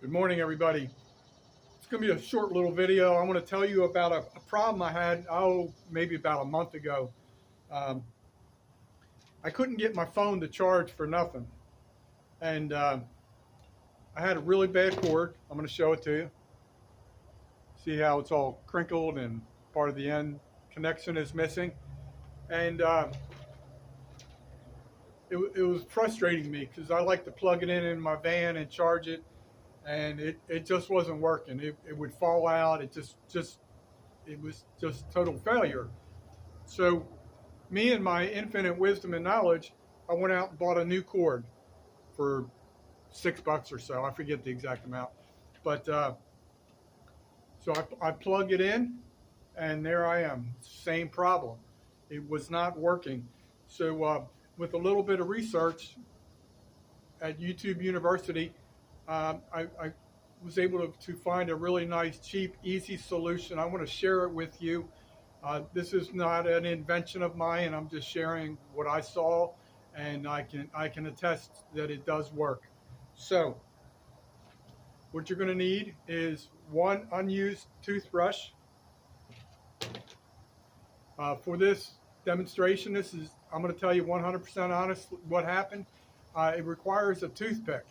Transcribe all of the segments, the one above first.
Good morning, everybody. It's going to be a short little video. I want to tell you about a problem I had, maybe about a month ago. Um, I couldn't get my phone to charge for nothing. And I had a really bad cord. I'm going to show it to you. See how it's all crinkled and part of the end connection is missing. And it was frustrating me because I like to plug it in my van and charge it. And it just wasn't working. It would fall out. It was just total failure. So me and my infinite wisdom and knowledge, I went out and bought a new cord for $6 or so. I forget the exact amount. But so I plug it in, and there I am. Same problem. It was not working. So with a little bit of research at YouTube University, I was able to find a really nice, cheap, easy solution. I want to share it with you. This is not an invention of mine. I'm just sharing what I saw, and I can attest that it does work. So what you're going to need is one unused toothbrush. For this demonstration, I'm going to tell you 100% honest what happened. It requires a toothpick.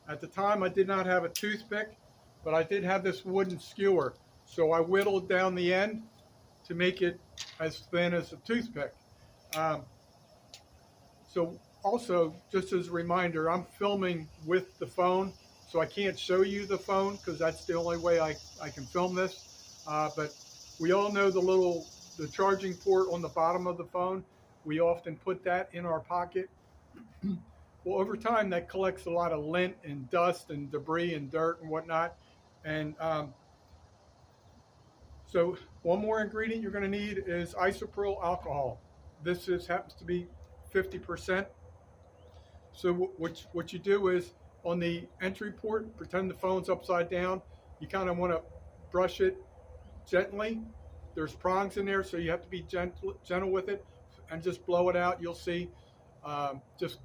At the time, I did not have a toothpick, but I did have this wooden skewer. So I whittled down the end to make it as thin as a toothpick. So also, just as a reminder, I'm filming with the phone, so I can't show you the phone because that's the only way I can film this. But we all know the charging port on the bottom of the phone. We often put that in our pocket. Well, over time, that collects a lot of lint and dust and debris and dirt and whatnot. And so one more ingredient you're going to need is isopropyl alcohol. This happens to be 50%. So what you do is on the entry port, pretend the phone's upside down. You kind of want to brush it gently. There's prongs in there, so you have to be gentle with it and just blow it out. You'll see. Just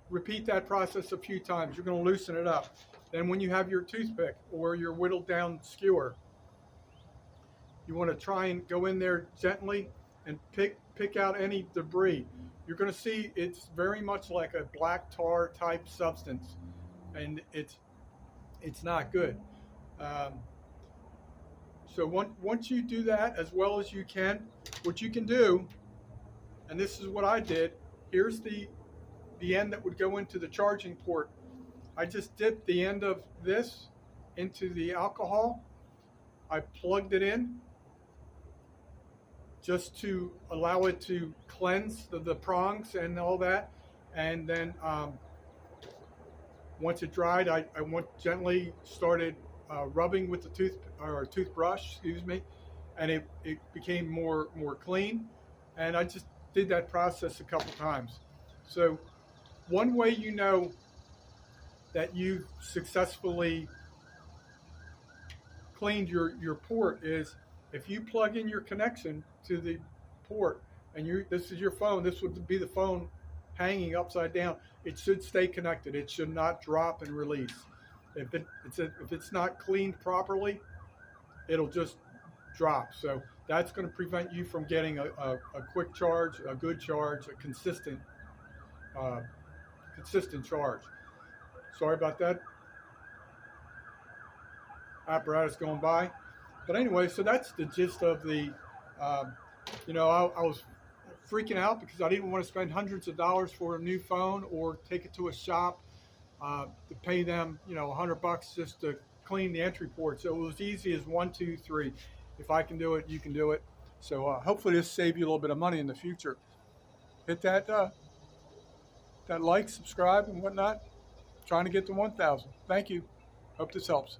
repeat that process a few times. You're going to loosen it up. Then when you have your toothpick or your whittled down skewer, you want to try and go in there gently and pick out any debris. You're going to see it's very much like a black tar type substance, and it's not good. So once you do that as well as you can, what you can do, and this is what I did. Here's the end that would go into the charging port. I just dipped the end of this into the alcohol. I plugged it in just to allow it to cleanse the prongs and all that. And then once it dried, I gently started rubbing with the toothbrush, and it became more clean. And I just did that process a couple times. So one way you know that you successfully cleaned your port is if you plug in your connection to the port and this is your phone, this would be the phone hanging upside down. It should stay connected. It should not drop and release. If it's not cleaned properly, it'll just drop. So that's going to prevent you from getting a quick charge, a good charge, a consistent charge. Sorry about that apparatus going by. But anyway, so that's the gist of the, I was freaking out because I didn't want to spend hundreds of dollars for a new phone or take it to a shop to pay them, $100 just to clean the entry port. So it was easy as 1, 2, 3. If I can do it, you can do it. So hopefully this save you a little bit of money in the future. Hit that like, subscribe, and whatnot. Trying to get to 1,000. Thank you. Hope this helps.